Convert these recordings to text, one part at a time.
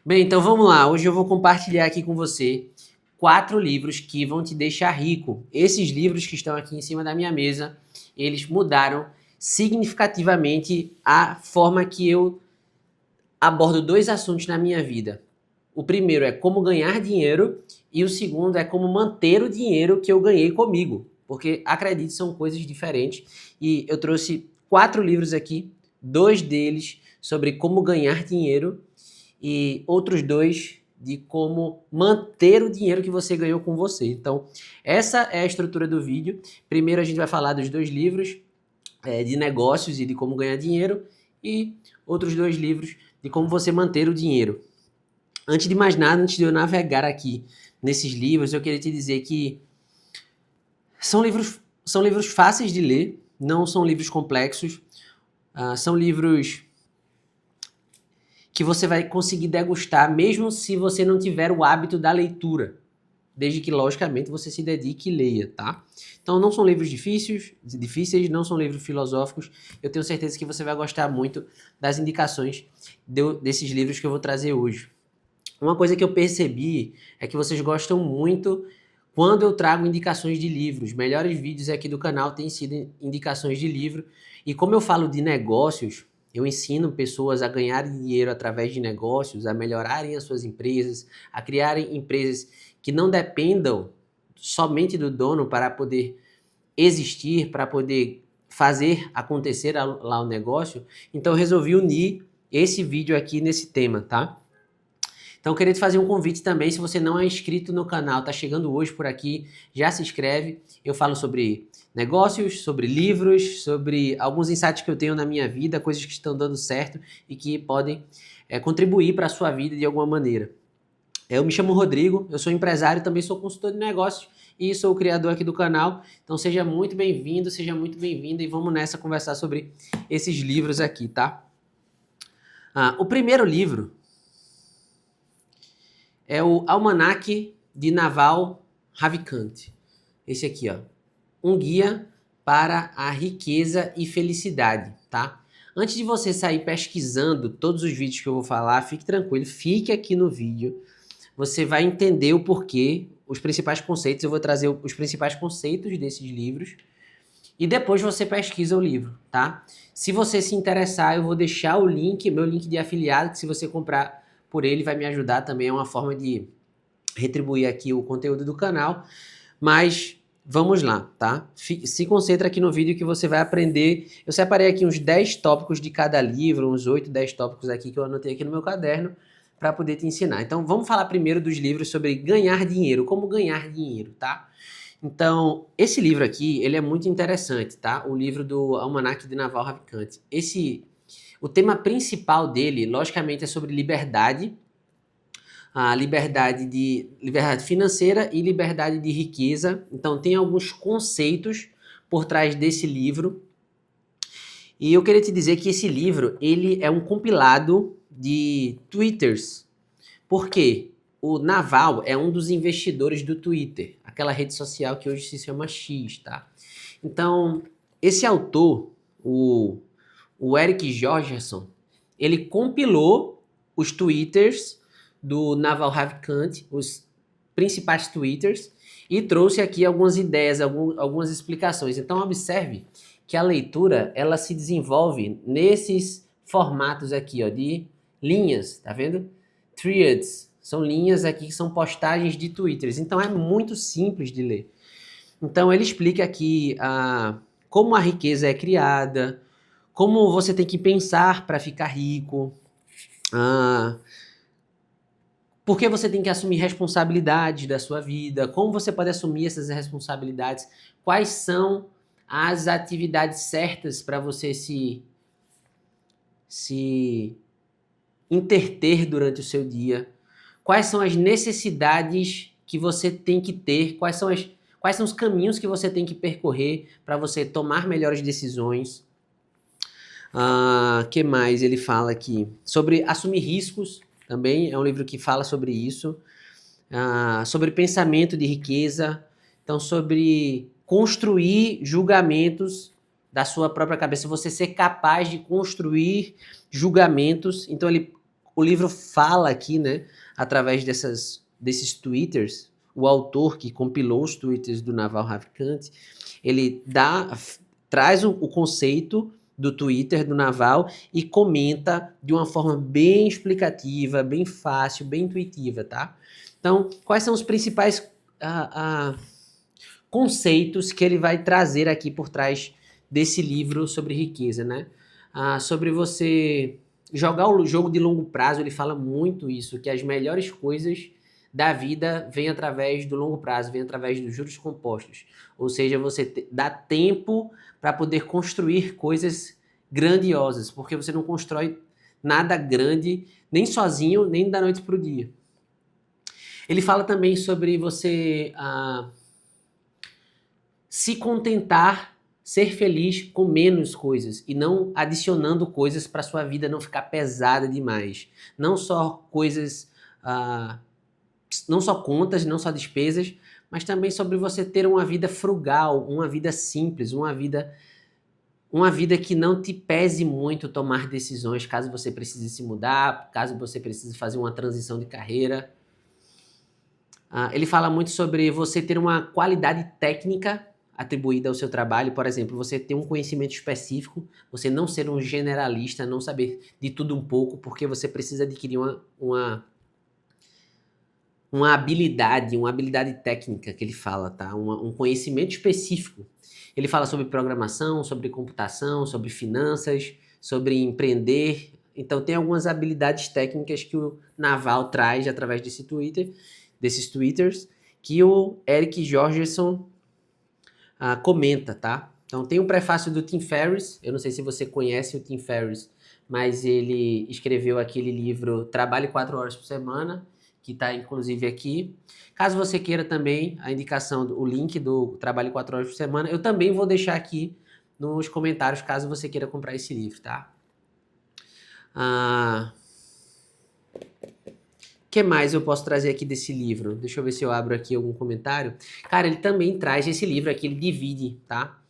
Bem, então vamos lá. Hoje eu vou compartilhar aqui com você 4 livros que vão te deixar rico. Esses livros que estão aqui em cima da minha mesa, eles mudaram significativamente a forma que eu abordo 2 assuntos na minha vida. O primeiro é como ganhar dinheiro e o segundo é como manter o dinheiro que eu ganhei comigo. Porque, acredite, são coisas diferentes. E eu trouxe 4 livros aqui, 2 deles sobre como ganhar dinheiro e outros 2 de como manter o dinheiro que você ganhou com você. Então, essa é a estrutura do vídeo. Primeiro a gente vai falar dos 2 livros de negócios e de como ganhar dinheiro e outros 2 livros de como você manter o dinheiro. Antes de mais nada, antes de eu navegar aqui nesses livros, eu queria te dizer que são livros fáceis de ler, não são livros complexos, são livros que você vai conseguir degustar mesmo se você não tiver o hábito da leitura, desde que, logicamente, você se dedique e leia, tá? Então, não são livros difíceis, não são livros filosóficos. Eu tenho certeza que você vai gostar muito das indicações desses livros que eu vou trazer hoje. Uma coisa que eu percebi é que vocês gostam muito quando eu trago indicações de livros. Melhores vídeos aqui do canal têm sido indicações de livro. E como eu falo de negócios, eu ensino pessoas a ganharem dinheiro através de negócios, a melhorarem as suas empresas, a criarem empresas que não dependam somente do dono para poder existir, para poder fazer acontecer lá o negócio. Então eu resolvi unir esse vídeo aqui nesse tema, tá? Então eu queria te fazer um convite também, se você não é inscrito no canal, tá chegando hoje por aqui, já se inscreve. Eu falo sobre negócios, sobre livros, sobre alguns insights que eu tenho na minha vida, coisas que estão dando certo e que podem contribuir para a sua vida de alguma maneira. Eu me chamo Rodrigo, eu sou empresário, também sou consultor de negócios e sou o criador aqui do canal. Então seja muito bem-vindo, seja muito bem-vinda e vamos nessa conversar sobre esses livros aqui, tá? O primeiro livro é o Almanaque de Naval Ravikant. Esse aqui, ó. Um guia para a riqueza e felicidade, tá? Antes de você sair pesquisando todos os vídeos que eu vou falar, fique tranquilo, fique aqui no vídeo. Você vai entender o porquê, os principais conceitos. Eu vou trazer os principais conceitos desses livros. E depois você pesquisa o livro, tá? Se você se interessar, eu vou deixar o link, meu link de afiliado, que se você comprar por ele vai me ajudar também, é uma forma de retribuir aqui o conteúdo do canal, mas vamos lá, tá? Se concentra aqui no vídeo que você vai aprender. Eu separei aqui uns 10 tópicos de cada livro, uns 8, 10 tópicos aqui que eu anotei aqui no meu caderno para poder te ensinar. Então vamos falar primeiro dos livros sobre ganhar dinheiro, como ganhar dinheiro, tá? Então, esse livro aqui, ele é muito interessante, tá? O livro do Almanaque de Naval Ravikant. O tema principal dele, logicamente, é sobre liberdade, a liberdade financeira e liberdade de riqueza. Então, tem alguns conceitos por trás desse livro. E eu queria te dizer que esse livro, ele é um compilado de twitters. Por quê? O Naval é um dos investidores do Twitter, aquela rede social que hoje se chama X, tá? Então, esse autor, o Eric Jorgensen, ele compilou os twitters do Naval Ravikant, os principais twitters, e trouxe aqui algumas ideias, algumas explicações. Então observe que a leitura ela se desenvolve nesses formatos aqui, ó, de linhas, tá vendo? Threads, são linhas aqui que são postagens de twitters. Então é muito simples de ler. Então ele explica aqui como a riqueza é criada, como você tem que pensar para ficar rico, por que você tem que assumir responsabilidades da sua vida, como você pode assumir essas responsabilidades, quais são as atividades certas para você se interter durante o seu dia, quais são as necessidades que você tem que ter, quais são os caminhos que você tem que percorrer para você tomar melhores decisões. Que mais ele fala aqui? Sobre assumir riscos, também é um livro que fala sobre isso. Sobre pensamento de riqueza, então sobre construir julgamentos da sua própria cabeça, você ser capaz de construir julgamentos. Então ele o livro fala aqui, né, através desses twitters, o autor que compilou os twitters do Naval Ravikant, ele traz o conceito do Twitter do Naval e comenta de uma forma bem explicativa, bem fácil, bem intuitiva, tá? Então, quais são os principais conceitos que ele vai trazer aqui por trás desse livro sobre riqueza, né? Sobre você jogar o jogo de longo prazo, ele fala muito isso, que as melhores coisas da vida vêm através do longo prazo, vêm através dos juros compostos. Ou seja, você dá tempo para poder construir coisas grandiosas, porque você não constrói nada grande, nem sozinho, nem da noite para o dia. Ele fala também sobre você se contentar, ser feliz com menos coisas e não adicionando coisas para sua vida não ficar pesada demais. Não só coisas, não só contas, não só despesas, mas também sobre você ter uma vida frugal, uma vida simples, uma vida que não te pese muito tomar decisões caso você precise se mudar, caso você precise fazer uma transição de carreira. Ele fala muito sobre você ter uma qualidade técnica atribuída ao seu trabalho, por exemplo, você ter um conhecimento específico, você não ser um generalista, não saber de tudo um pouco, porque você precisa adquirir uma habilidade técnica que ele fala, tá? Um conhecimento específico. Ele fala sobre programação, sobre computação, sobre finanças, sobre empreender. Então tem algumas habilidades técnicas que o Naval traz através desses twitters, que o Eric Jorgensen comenta, tá? Então tem um prefácio do Tim Ferriss, eu não sei se você conhece o Tim Ferriss, mas ele escreveu aquele livro Trabalhe 4 horas por semana, que está inclusive aqui. Caso você queira também a indicação, o link do Trabalhe 4 horas por semana, eu também vou deixar aqui nos comentários, caso você queira comprar esse livro, tá? O que mais eu posso trazer aqui desse livro? Deixa eu ver se eu abro aqui algum comentário. Cara, ele também traz esse livro aqui, ele divide, tá?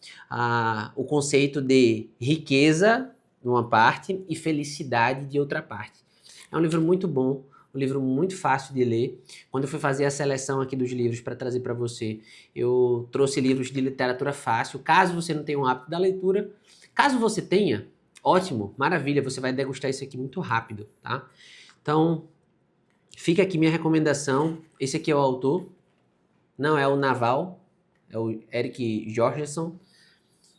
O conceito de riqueza de uma parte e felicidade de outra parte. É um livro muito bom, um livro muito fácil de ler. Quando eu fui fazer a seleção aqui dos livros para trazer para você, eu trouxe livros de literatura fácil. Caso você não tenha um hábito da leitura, caso você tenha, ótimo, maravilha, você vai degustar isso aqui muito rápido, tá? Então, fica aqui minha recomendação. Esse aqui é o autor, não é o Naval, é o Eric Jorgensen.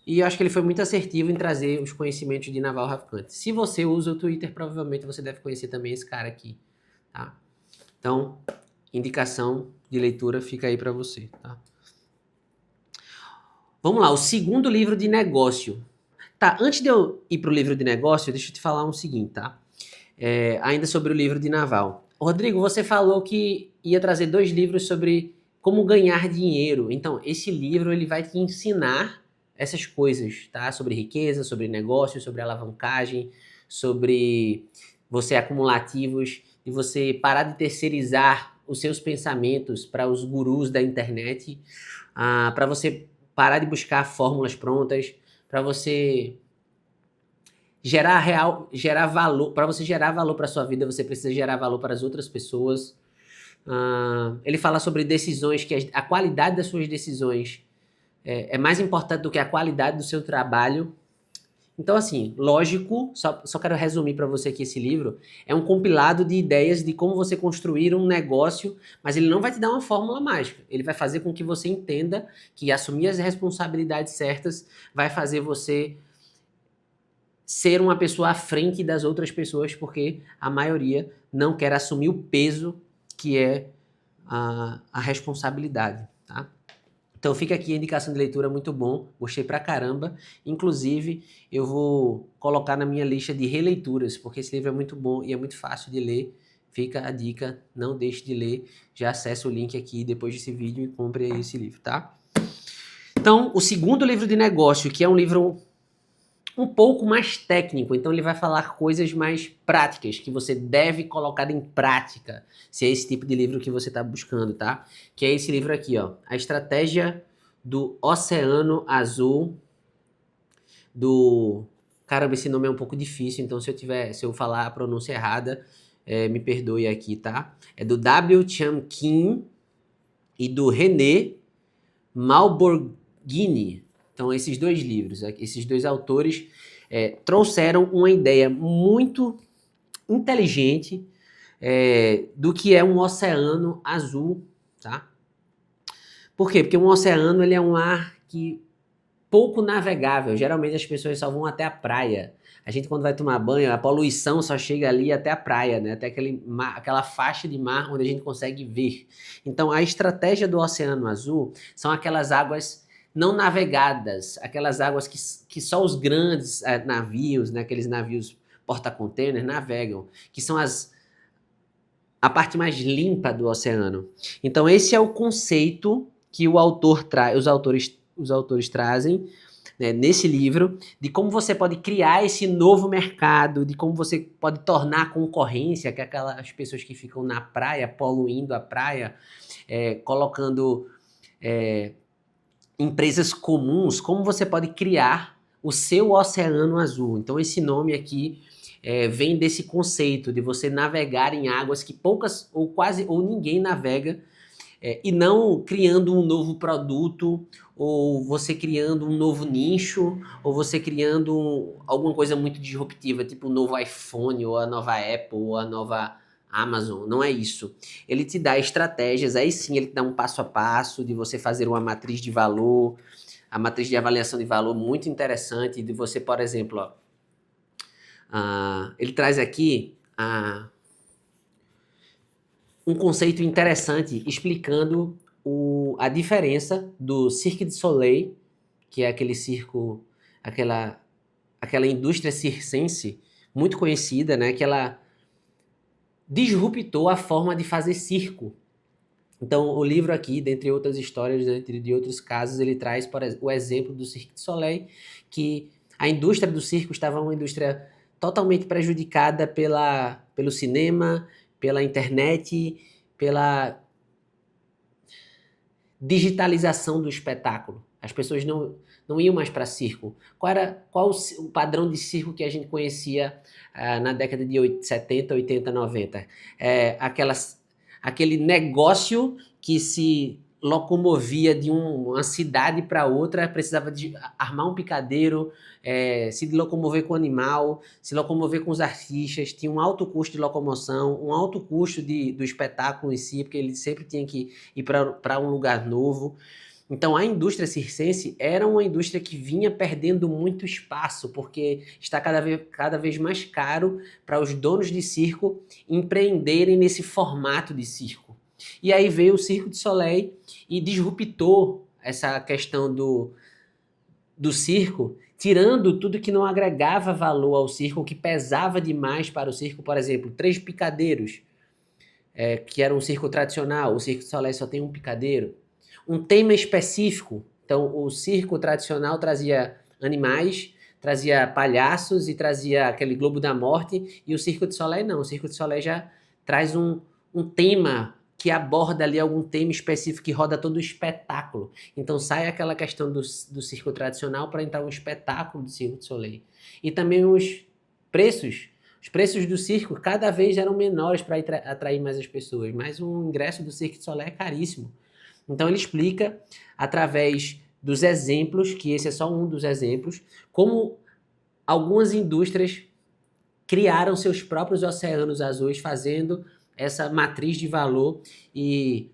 E eu acho que ele foi muito assertivo em trazer os conhecimentos de Naval Ravikant. Se você usa o Twitter, provavelmente você deve conhecer também esse cara aqui, tá? Então, indicação de leitura fica aí para você, tá? Vamos lá, o segundo livro de negócio. Tá, antes de eu ir pro livro de negócio, deixa eu te falar um seguinte, tá? Ainda sobre o livro de Naval. Rodrigo, você falou que ia trazer 2 livros sobre como ganhar dinheiro. Então, esse livro ele vai te ensinar essas coisas, tá? Sobre riqueza, sobre negócio, sobre alavancagem, sobre você acumular ativos e você parar de terceirizar os seus pensamentos para os gurus da internet, para você parar de buscar fórmulas prontas, para você gerar valor. Para você gerar valor para sua vida, você precisa gerar valor para as outras pessoas. Ele fala sobre decisões, que a qualidade das suas decisões é mais importante do que a qualidade do seu trabalho. Então, assim, lógico, só quero resumir para você aqui esse livro, é um compilado de ideias de como você construir um negócio, mas ele não vai te dar uma fórmula mágica. Ele vai fazer com que você entenda que assumir as responsabilidades certas vai fazer você ser uma pessoa à frente das outras pessoas, porque a maioria não quer assumir o peso que é a responsabilidade, tá? Então fica aqui a indicação de leitura, muito bom, gostei pra caramba. Inclusive, eu vou colocar na minha lista de releituras, porque esse livro é muito bom e é muito fácil de ler. Fica a dica, não deixe de ler. Já acessa o link aqui depois desse vídeo e compre aí esse livro, tá? Então, o segundo livro de negócio, que é um livro um pouco mais técnico, então ele vai falar coisas mais práticas, que você deve colocar em prática, se é esse tipo de livro que você está buscando, tá? Que é esse livro aqui, ó, A Estratégia do Oceano Azul, do... Caramba, esse nome é um pouco difícil, então se eu falar a pronúncia errada, me perdoe aqui, tá? É do W. Chan Kim e do René Malborghini. Então, esses dois livros, esses dois autores trouxeram uma ideia muito inteligente do que é um oceano azul, tá? Por quê? Porque um oceano ele é um mar que pouco navegável. Geralmente as pessoas só vão até a praia. A gente, quando vai tomar banho, a poluição só chega ali até a praia, né? Até aquela faixa de mar onde a gente consegue ver. Então, a estratégia do Oceano Azul são aquelas águas não navegadas, aquelas águas que só os grandes navios, né? Aqueles navios porta-container navegam, que são a parte mais limpa do oceano. Então, esse é o conceito que os autores trazem, né, nesse livro, de como você pode criar esse novo mercado, de como você pode tornar a concorrência, que é aquelas pessoas que ficam na praia, poluindo a praia, colocando empresas comuns, como você pode criar o seu oceano azul. Então, esse nome aqui vem desse conceito de você navegar em águas que poucas ou quase ou ninguém navega, e não criando um novo produto, ou você criando um novo nicho, ou você criando alguma coisa muito disruptiva, tipo o novo iPhone, ou a nova Apple, ou a nova Amazon. Não é isso. Ele te dá estratégias, aí sim ele te dá um passo a passo de você fazer uma matriz de valor, a matriz de avaliação de valor muito interessante, de você, por exemplo, ele traz aqui um conceito interessante explicando a diferença do Cirque du Soleil, que é aquele circo, aquela indústria circense muito conhecida, né, que ela disruptou a forma de fazer circo. Então, o livro aqui, dentre outras histórias, de outros casos, ele traz o exemplo do Cirque du Soleil, que a indústria do circo estava uma indústria totalmente prejudicada pelo cinema, pela internet, pela digitalização do espetáculo. As pessoas não iam mais para circo. Qual o padrão de circo que a gente conhecia na década de 70, 80, 90? Aquele negócio que se locomovia de uma cidade para outra, precisava de armar um picadeiro, se locomover com o animal, se locomover com os artistas, tinha um alto custo de locomoção, um alto custo do espetáculo em si, porque ele sempre tinha que ir para um lugar novo. Então, a indústria circense era uma indústria que vinha perdendo muito espaço, porque está cada vez mais caro para os donos de circo empreenderem nesse formato de circo. E aí veio o Cirque du Soleil e disruptou essa questão do circo, tirando tudo que não agregava valor ao circo, que pesava demais para o circo. Por exemplo, 3 picadeiros, que era um circo tradicional. O Cirque du Soleil só tem um picadeiro. Um tema específico. Então, o circo tradicional trazia animais, trazia palhaços e trazia aquele Globo da Morte, e o Cirque du Soleil não. O Cirque du Soleil já traz um tema que aborda ali algum tema específico que roda todo o espetáculo. Então sai aquela questão do circo tradicional para entrar um espetáculo do Cirque du Soleil. E também os preços do circo cada vez eram menores para atrair mais as pessoas, mas o ingresso do Cirque du Soleil é caríssimo. Então ele explica, através dos exemplos, que esse é só um dos exemplos, como algumas indústrias criaram seus próprios oceanos azuis, fazendo essa matriz de valor e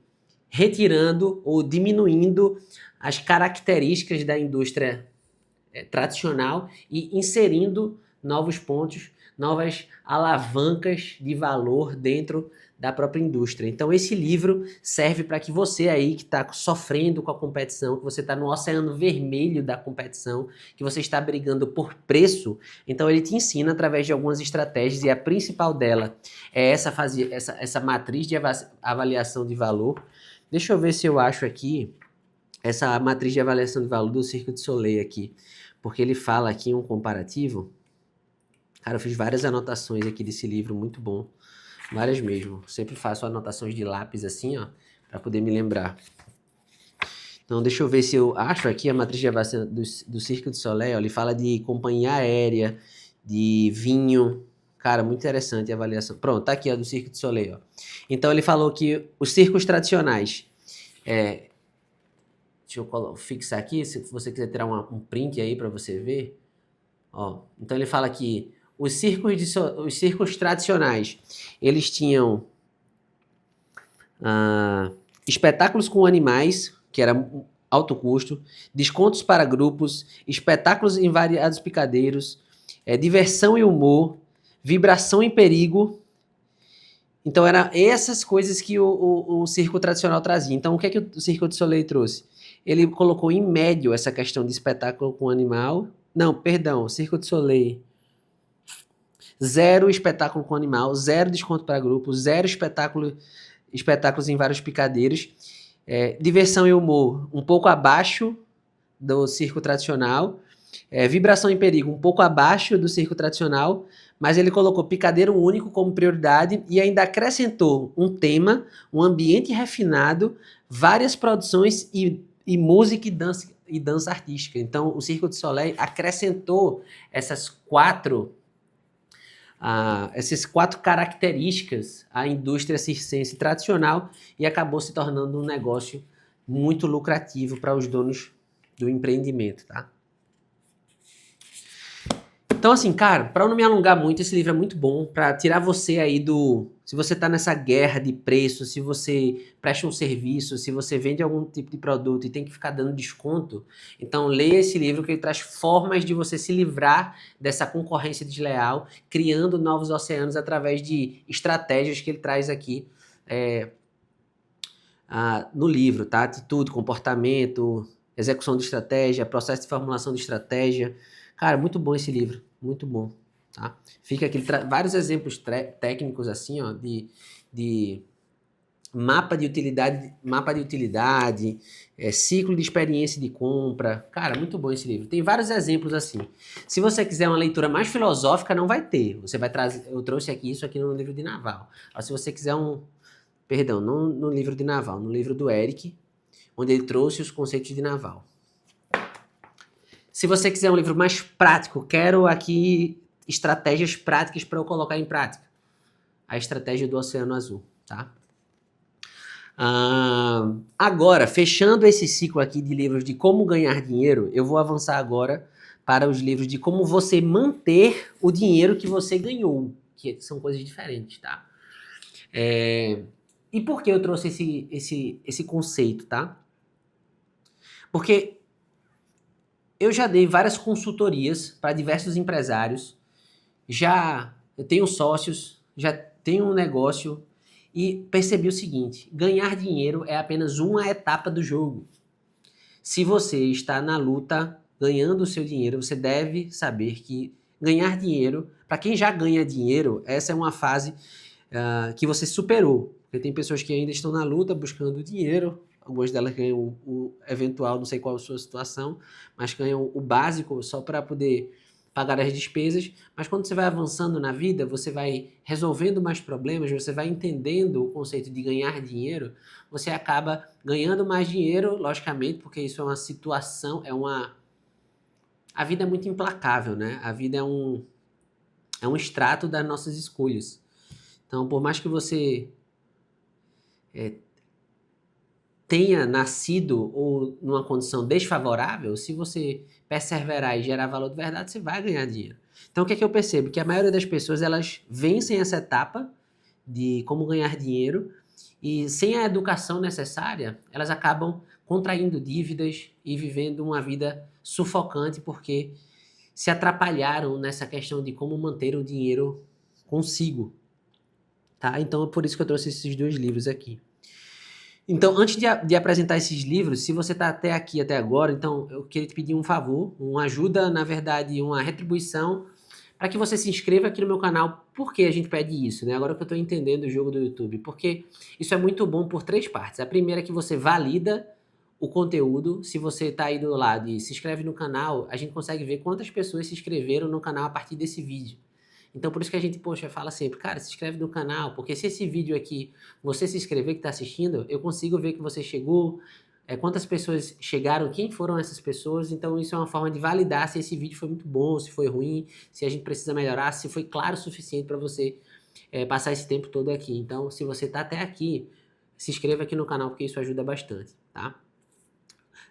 retirando ou diminuindo as características da indústria tradicional e inserindo novos pontos, novas alavancas de valor dentro da própria indústria. Então esse livro serve para que você aí que está sofrendo com a competição, que você está no oceano vermelho da competição, que você está brigando por preço, então ele te ensina através de algumas estratégias, e a principal dela é essa matriz de avaliação de valor. Deixa eu ver se eu acho aqui essa matriz de avaliação de valor do Cirque du Soleil aqui, porque ele fala aqui um comparativo. Cara, eu fiz várias anotações aqui desse livro, muito bom. Várias mesmo. Sempre faço anotações de lápis assim, ó, para poder me lembrar. Então, deixa eu ver se eu acho aqui a matriz de avaliação do Cirque du Soleil. Ó, ele fala de companhia aérea, de vinho. Cara, muito interessante a avaliação. Pronto, tá aqui, ó, do Cirque du Soleil, ó. Então ele falou que os circos tradicionais, deixa eu fixar aqui, se você quiser tirar um print aí para você ver, ó. Então ele fala que os circos tradicionais, eles tinham espetáculos com animais, que era alto custo, descontos para grupos, espetáculos em variados picadeiros, diversão e humor, vibração em perigo. Então, eram essas coisas que o circo tradicional trazia. Então, o que é que o Cirque du Soleil trouxe? Ele colocou em médio essa questão de espetáculo com animal. Não, perdão, Cirque du Soleil. Zero espetáculo com animal, zero desconto para grupos, zero espetáculos em vários picadeiros. Diversão e humor um pouco abaixo do circo tradicional. Vibração em perigo um pouco abaixo do circo tradicional, mas ele colocou picadeiro único como prioridade e ainda acrescentou um tema, um ambiente refinado, várias produções e música e dança artística. Então, o Cirque du Soleil acrescentou essas quatro características à indústria circense tradicional e acabou se tornando um negócio muito lucrativo para os donos do empreendimento, tá? Então, assim, cara, para eu não me alongar muito, esse livro é muito bom para tirar você aí do... Se você tá nessa guerra de preço, se você presta um serviço, se você vende algum tipo de produto e tem que ficar dando desconto, então leia esse livro que ele traz formas de você se livrar dessa concorrência desleal, criando novos oceanos através de estratégias que ele traz aqui no livro, tá? Atitude, comportamento, execução de estratégia, processo de formulação de estratégia. Cara, muito bom esse livro, muito bom, tá? Fica aqui, vários exemplos técnicos assim, ó, de mapa de utilidade, ciclo de experiência de compra. Cara, muito bom esse livro. Tem vários exemplos assim. Se você quiser uma leitura mais filosófica, não vai ter. Você vai trazer, eu trouxe aqui isso aqui no livro de Naval. Mas se você quiser não no livro de Naval, no livro do Eric, onde ele trouxe os conceitos de Naval. Se você quiser um livro mais prático, quero aqui estratégias práticas para eu colocar em prática. A estratégia do Oceano Azul, tá? Agora, fechando esse ciclo aqui de livros de como ganhar dinheiro, eu vou avançar agora para os livros de como você manter o dinheiro que você ganhou, que são coisas diferentes, tá? E por que eu trouxe esse conceito, tá? Porque eu já dei várias consultorias para diversos empresários, eu tenho sócios, já tenho um negócio e percebi o seguinte: ganhar dinheiro é apenas uma etapa do jogo. Se você está na luta ganhando o seu dinheiro, você deve saber que ganhar dinheiro, para quem já ganha dinheiro, essa é uma fase que você superou. Porque tem pessoas que ainda estão na luta buscando dinheiro. Algumas delas ganham o eventual, não sei qual a sua situação, mas ganham o básico só para poder pagar as despesas. Mas quando você vai avançando na vida, você vai resolvendo mais problemas, você vai entendendo o conceito de ganhar dinheiro, você acaba ganhando mais dinheiro, logicamente, porque isso é uma situação, a vida é muito implacável, né? A vida é um extrato das nossas escolhas. Então, por mais que você tenha nascido ou numa condição desfavorável, se você perseverar e gerar valor de verdade, você vai ganhar dinheiro. Então, o que é que eu percebo? Que a maioria das pessoas, elas vencem essa etapa de como ganhar dinheiro e sem a educação necessária, elas acabam contraindo dívidas e vivendo uma vida sufocante porque se atrapalharam nessa questão de como manter o dinheiro consigo, tá? Então, é por isso que eu trouxe esses dois livros aqui. Então, antes de apresentar esses livros, se você está até aqui, até agora, então eu queria te pedir um favor, uma ajuda, na verdade, uma retribuição, para que você se inscreva aqui no meu canal. Por que a gente pede isso, né? Agora que eu estou entendendo o jogo do YouTube. Porque isso é muito bom por 3 partes. A primeira é que você valida o conteúdo. Se você está aí do lado e se inscreve no canal, a gente consegue ver quantas pessoas se inscreveram no canal a partir desse vídeo. Então, por isso que a gente, fala sempre, cara, se inscreve no canal, porque se esse vídeo aqui, você se inscrever que está assistindo, eu consigo ver que você chegou, quantas pessoas chegaram, quem foram essas pessoas. Então isso é uma forma de validar se esse vídeo foi muito bom, se foi ruim, se a gente precisa melhorar, se foi claro o suficiente para você passar esse tempo todo aqui. Então, se você está até aqui, se inscreva aqui no canal, porque isso ajuda bastante, tá?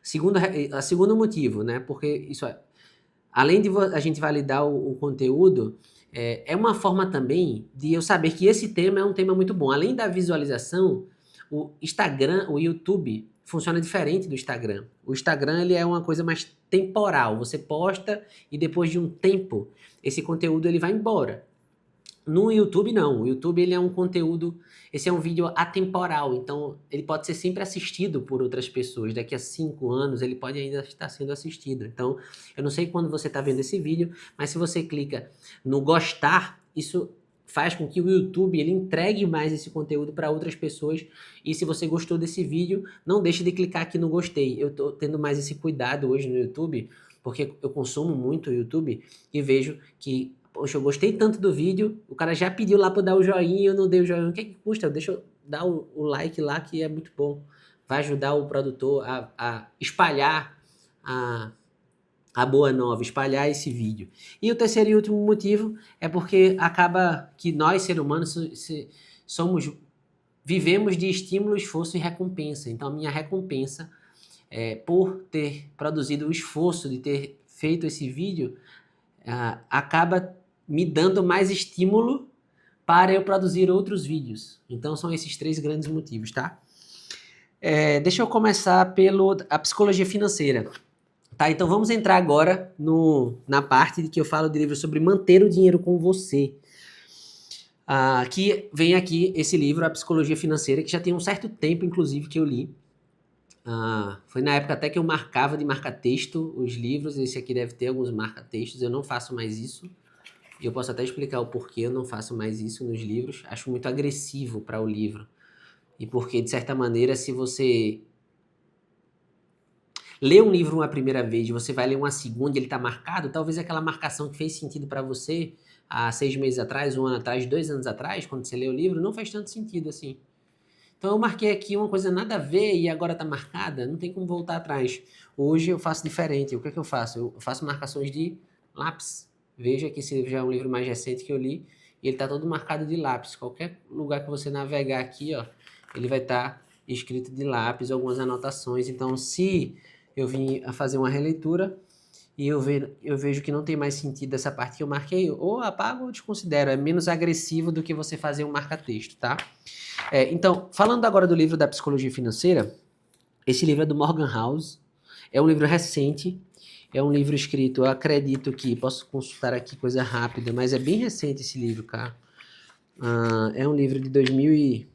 Segundo motivo, né? Porque isso além de a gente validar o conteúdo, é uma forma também de eu saber que esse tema é um tema muito bom. Além da visualização, o Instagram, o YouTube funciona diferente do Instagram. O Instagram, ele é uma coisa mais temporal. Você posta e depois de um tempo, esse conteúdo ele vai embora. No YouTube, não. O YouTube, ele é um conteúdo... Esse é um vídeo atemporal, então ele pode ser sempre assistido por outras pessoas. Daqui a 5 anos, ele pode ainda estar sendo assistido. Então, eu não sei quando você está vendo esse vídeo, mas se você clica no gostar, isso faz com que o YouTube ele entregue mais esse conteúdo para outras pessoas. E se você gostou desse vídeo, não deixe de clicar aqui no gostei. Eu estou tendo mais esse cuidado hoje no YouTube, porque eu consumo muito o YouTube e vejo que, poxa, eu gostei tanto do vídeo, o cara já pediu lá para eu dar o joinha, eu não dei o joinha. O que é que custa? Deixa eu dar o like lá, que é muito bom. Vai ajudar o produtor a espalhar a boa nova, espalhar esse vídeo. E o terceiro e último motivo é porque acaba que nós, seres humanos, vivemos de estímulo, esforço e recompensa. Então, a minha recompensa, por ter produzido o esforço de ter feito esse vídeo, acaba me dando mais estímulo para eu produzir outros vídeos. Então, são esses 3 grandes motivos, tá? Deixa eu começar a psicologia financeira. Tá, então vamos entrar agora na parte de que eu falo de livro sobre manter o dinheiro com você. Que vem aqui esse livro, A Psicologia Financeira, que já tem um certo tempo, inclusive, que eu li. Foi na época até que eu marcava de marca-texto os livros. Esse aqui deve ter alguns marca-textos, eu não faço mais isso. E eu posso até explicar o porquê eu não faço mais isso nos livros. Acho muito agressivo para o livro. E porque, de certa maneira, se você lê um livro uma primeira vez e você vai ler uma segunda e ele está marcado, talvez aquela marcação que fez sentido para você há 6 meses atrás, 1 ano atrás, 2 anos atrás, quando você lê o livro, não faz tanto sentido assim. Então eu marquei aqui uma coisa nada a ver e agora está marcada, não tem como voltar atrás. Hoje eu faço diferente. O que é que eu faço? Eu faço marcações de lápis. Veja que esse livro já é um livro mais recente que eu li e ele está todo marcado de lápis. Qualquer lugar que você navegar aqui, ó, ele vai estar escrito de lápis, algumas anotações. Então, se eu vim a fazer uma releitura e eu vejo que não tem mais sentido essa parte que eu marquei, ou apago ou desconsidero. É menos agressivo do que você fazer um marca-texto, tá? Então, falando agora do livro da Psicologia Financeira, esse livro é do Morgan House, é um livro recente, é um livro escrito, eu acredito que, posso consultar aqui coisa rápida, mas é bem recente esse livro, cara. É um livro de 2020.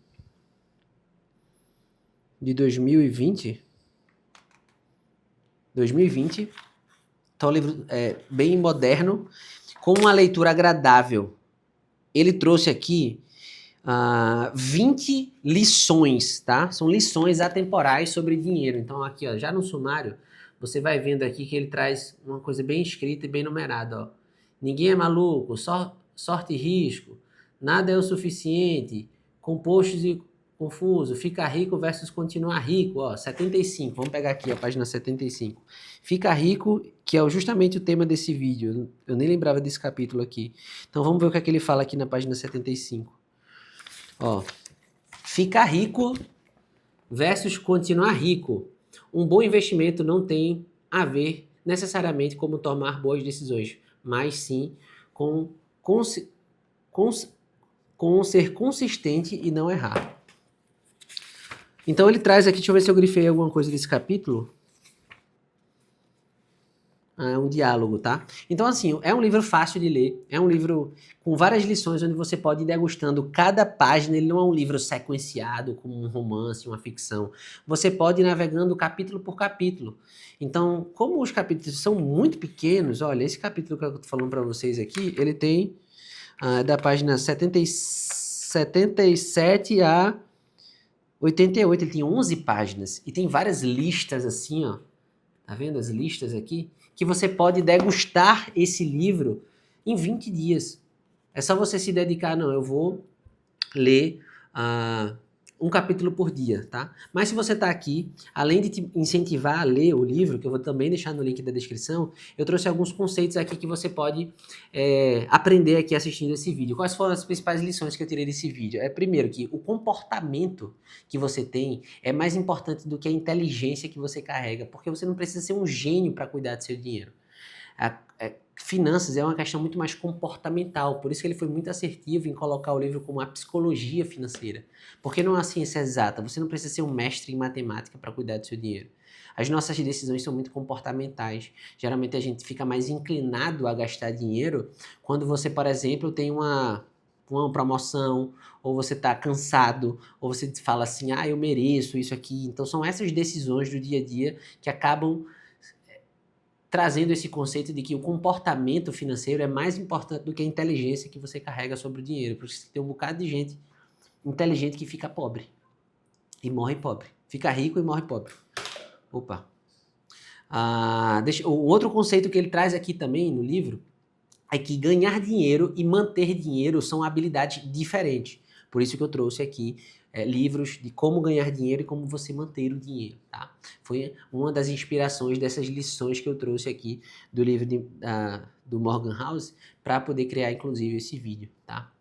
2020. Então, o livro é bem moderno, com uma leitura agradável. Ele trouxe aqui 20 lições, tá? São lições atemporais sobre dinheiro. Então, aqui, ó, já no sumário, você vai vendo aqui que ele traz uma coisa bem escrita e bem numerada, ó. Ninguém é maluco, só sorte e risco, nada é o suficiente, compostos e confuso, ficar rico versus continuar rico, ó, 75, vamos pegar aqui a página 75. Fica rico, que é justamente o tema desse vídeo, eu nem lembrava desse capítulo aqui. Então vamos ver o que é que ele fala aqui na página 75. Ó, ficar rico versus continuar rico. Um bom investimento não tem a ver necessariamente como tomar boas decisões, mas sim com ser consistente e não errar. Então ele traz aqui, deixa eu ver se eu grifei alguma coisa desse capítulo. É um diálogo, tá? Então, assim, é um livro fácil de ler, é um livro com várias lições onde você pode ir degustando cada página. Ele não é um livro sequenciado como um romance, uma ficção. Você pode ir navegando capítulo por capítulo. Então, como os capítulos são muito pequenos, olha, esse capítulo que eu tô falando para vocês aqui, ele tem da página 77 a 88, ele tem 11 páginas e tem várias listas assim, ó. Tá vendo as listas aqui? Que você pode degustar esse livro em 20 dias. É só você se dedicar, não, eu vou ler um capítulo por dia, tá? Mas se você está aqui, além de te incentivar a ler o livro, que eu vou também deixar no link da descrição, eu trouxe alguns conceitos aqui que você pode aprender aqui assistindo esse vídeo. Quais foram as principais lições que eu tirei desse vídeo? Primeiro, que o comportamento que você tem é mais importante do que a inteligência que você carrega, porque você não precisa ser um gênio para cuidar do seu dinheiro. Finanças é uma questão muito mais comportamental, por isso que ele foi muito assertivo em colocar o livro como a psicologia financeira, porque não é uma ciência exata, você não precisa ser um mestre em matemática para cuidar do seu dinheiro. As nossas decisões são muito comportamentais, geralmente a gente fica mais inclinado a gastar dinheiro quando você, por exemplo, tem uma promoção, ou você está cansado, ou você fala assim, eu mereço isso aqui. Então são essas decisões do dia a dia que acabam trazendo esse conceito de que o comportamento financeiro é mais importante do que a inteligência que você carrega sobre o dinheiro. Por isso que tem um bocado de gente inteligente que fica pobre e morre pobre. Fica rico e morre pobre. Opa. O outro conceito que ele traz aqui também no livro é que ganhar dinheiro e manter dinheiro são habilidades diferentes. Por isso que eu trouxe aqui livros de como ganhar dinheiro e como você manter o dinheiro, tá? Foi uma das inspirações dessas lições que eu trouxe aqui do livro do Morgan House para poder criar, inclusive, esse vídeo, tá?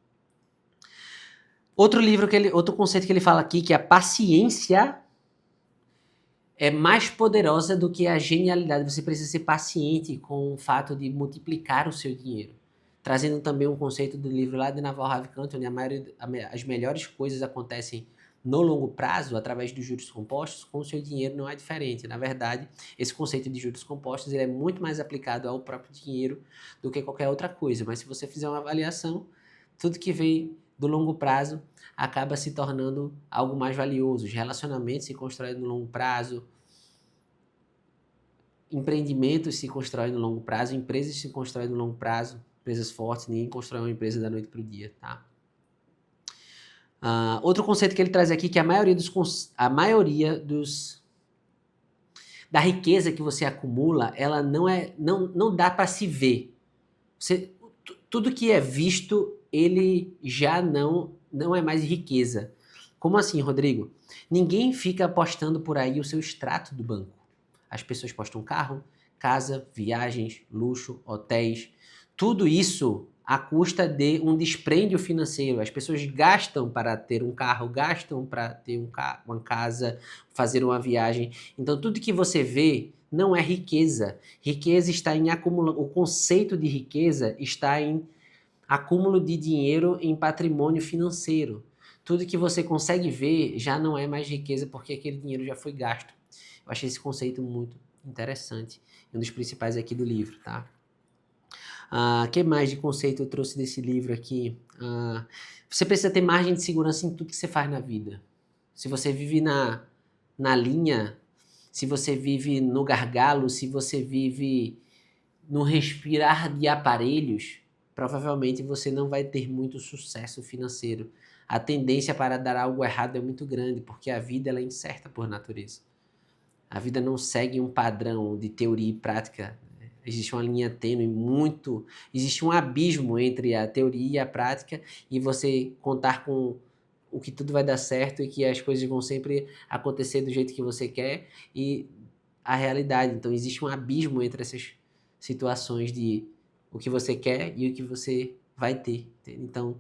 Outro conceito que ele fala aqui, que a paciência é mais poderosa do que a genialidade. Você precisa ser paciente com o fato de multiplicar o seu dinheiro. Trazendo também um conceito do livro lá de Naval Ravikant, onde as melhores coisas acontecem no longo prazo, através dos juros compostos, com o seu dinheiro não é diferente. Na verdade, esse conceito de juros compostos ele é muito mais aplicado ao próprio dinheiro do que qualquer outra coisa. Mas se você fizer uma avaliação, tudo que vem do longo prazo acaba se tornando algo mais valioso. Os relacionamentos se constroem no longo prazo, empreendimentos se constroem no longo prazo, empresas se constroem no longo prazo, empresas fortes, ninguém constrói uma empresa da noite para o dia, tá? Outro conceito que ele traz aqui, que a maioria da riqueza que você acumula, ela não dá para se ver. Tudo que é visto, ele já não é mais riqueza. Como assim, Rodrigo? Ninguém fica postando por aí o seu extrato do banco. As pessoas postam carro, casa, viagens, luxo, hotéis. Tudo isso à custa de um dispêndio financeiro. As pessoas gastam para ter um carro, gastam para ter uma casa, fazer uma viagem. Então, tudo que você vê não é riqueza. Riqueza está em acúmulo. O conceito de riqueza está em acúmulo de dinheiro em patrimônio financeiro. Tudo que você consegue ver já não é mais riqueza porque aquele dinheiro já foi gasto. Eu achei esse conceito muito interessante. Um dos principais aqui do livro, tá? Que mais de conceito eu trouxe desse livro aqui? Você precisa ter margem de segurança em tudo que você faz na vida. Se você vive na linha, se você vive no gargalo, se você vive no respirar de aparelhos, provavelmente você não vai ter muito sucesso financeiro. A tendência para dar algo errado é muito grande, porque a vida ela é incerta por natureza. A vida não segue um padrão de teoria e prática. Existe uma linha tênue existe um abismo entre a teoria e a prática, e você contar com o que tudo vai dar certo e que as coisas vão sempre acontecer do jeito que você quer e a realidade. Então existe um abismo entre essas situações de o que você quer e o que você vai ter. Então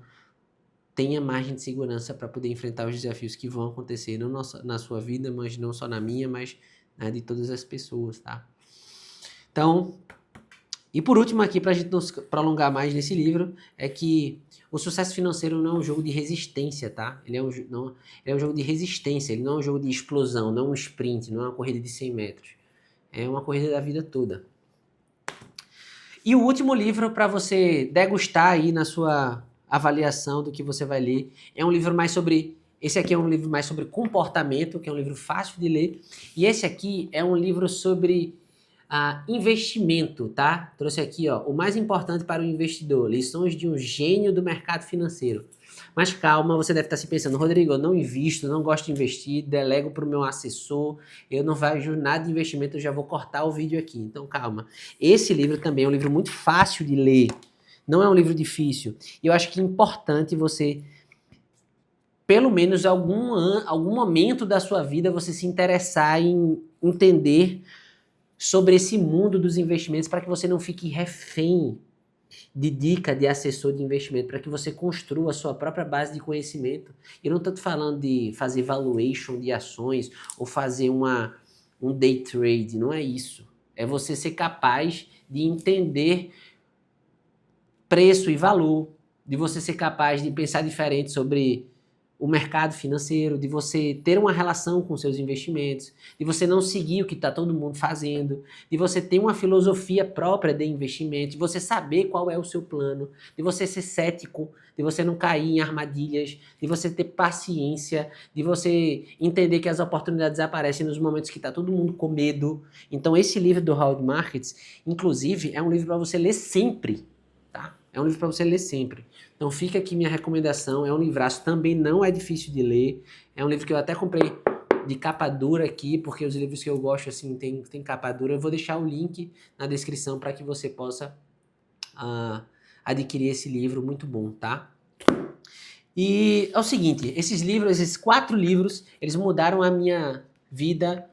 tenha margem de segurança para poder enfrentar os desafios que vão acontecer, não na sua vida, mas não só na minha, mas de todas as pessoas, tá? Então, e por último aqui, para a gente não se prolongar mais nesse livro, é que o sucesso financeiro não é um jogo de resistência, tá? Ele é um jogo de resistência, ele não é um jogo de explosão, não é um sprint, não é uma corrida de 100 metros. É uma corrida da vida toda. E o último livro para você degustar aí na sua avaliação do que você vai ler, é um livro mais sobre... Esse aqui é um livro mais sobre comportamento, que é um livro fácil de ler. E esse aqui é um livro sobre investimento, tá? Trouxe aqui, ó, o mais importante para o investidor, lições de um gênio do mercado financeiro. Mas calma, você deve estar se pensando, Rodrigo, eu não invisto, não gosto de investir, delego para o meu assessor, eu não vejo nada de investimento, eu já vou cortar o vídeo aqui. Então calma. Esse livro também é um livro muito fácil de ler, não é um livro difícil. E eu acho que é importante você pelo menos algum momento da sua vida você se interessar em entender sobre esse mundo dos investimentos para que você não fique refém de dica de assessor de investimento, para que você construa a sua própria base de conhecimento. Eu não estou falando de fazer valuation de ações ou fazer um day trade, não é isso. É você ser capaz de entender preço e valor, de você ser capaz de pensar diferente sobre o mercado financeiro, de você ter uma relação com seus investimentos, de você não seguir o que está todo mundo fazendo, de você ter uma filosofia própria de investimento, de você saber qual é o seu plano, de você ser cético, de você não cair em armadilhas, de você ter paciência, de você entender que as oportunidades aparecem nos momentos que está todo mundo com medo. Então esse livro do Howard Marks, inclusive, é um livro para você ler sempre, tá? É um livro para você ler sempre. Então fica aqui minha recomendação, é um livraço, também não é difícil de ler, é um livro que eu até comprei de capa dura aqui, porque os livros que eu gosto assim tem capa dura. Eu vou deixar o link na descrição para que você possa adquirir esse livro muito bom, tá? E é o seguinte, esses 4 livros, eles mudaram a minha vida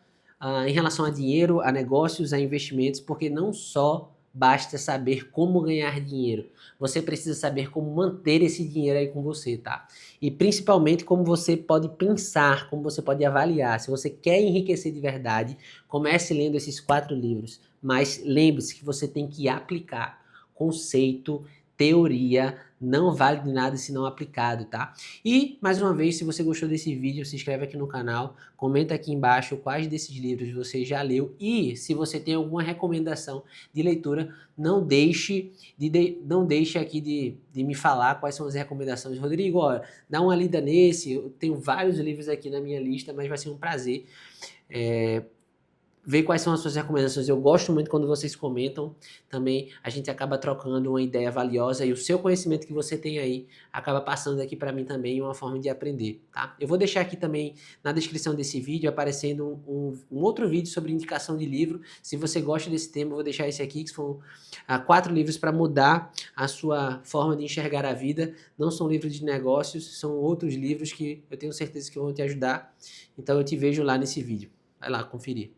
em relação a dinheiro, a negócios, a investimentos, porque não só basta saber como ganhar dinheiro, você precisa saber como manter esse dinheiro aí com você, tá? E principalmente como você pode pensar, como você pode avaliar. Se você quer enriquecer de verdade, comece lendo esses 4 livros, mas lembre-se que você tem que aplicar conceito, teoria, não vale de nada se não aplicado, tá? E, mais uma vez, se você gostou desse vídeo, se inscreve aqui no canal, comenta aqui embaixo quais desses livros você já leu e se você tem alguma recomendação de leitura, não deixe aqui de me falar quais são as recomendações. Rodrigo, ó, dá uma lida nesse, eu tenho vários livros aqui na minha lista, mas vai ser um prazer ver quais são as suas recomendações. Eu gosto muito quando vocês comentam. Também a gente acaba trocando uma ideia valiosa e o seu conhecimento que você tem aí acaba passando aqui para mim também uma forma de aprender, tá? Eu vou deixar aqui também na descrição desse vídeo aparecendo um outro vídeo sobre indicação de livro. Se você gosta desse tema, eu vou deixar esse aqui, que são 4 livros para mudar a sua forma de enxergar a vida. Não são livros de negócios, são outros livros que eu tenho certeza que vão te ajudar. Então eu te vejo lá nesse vídeo. Vai lá conferir.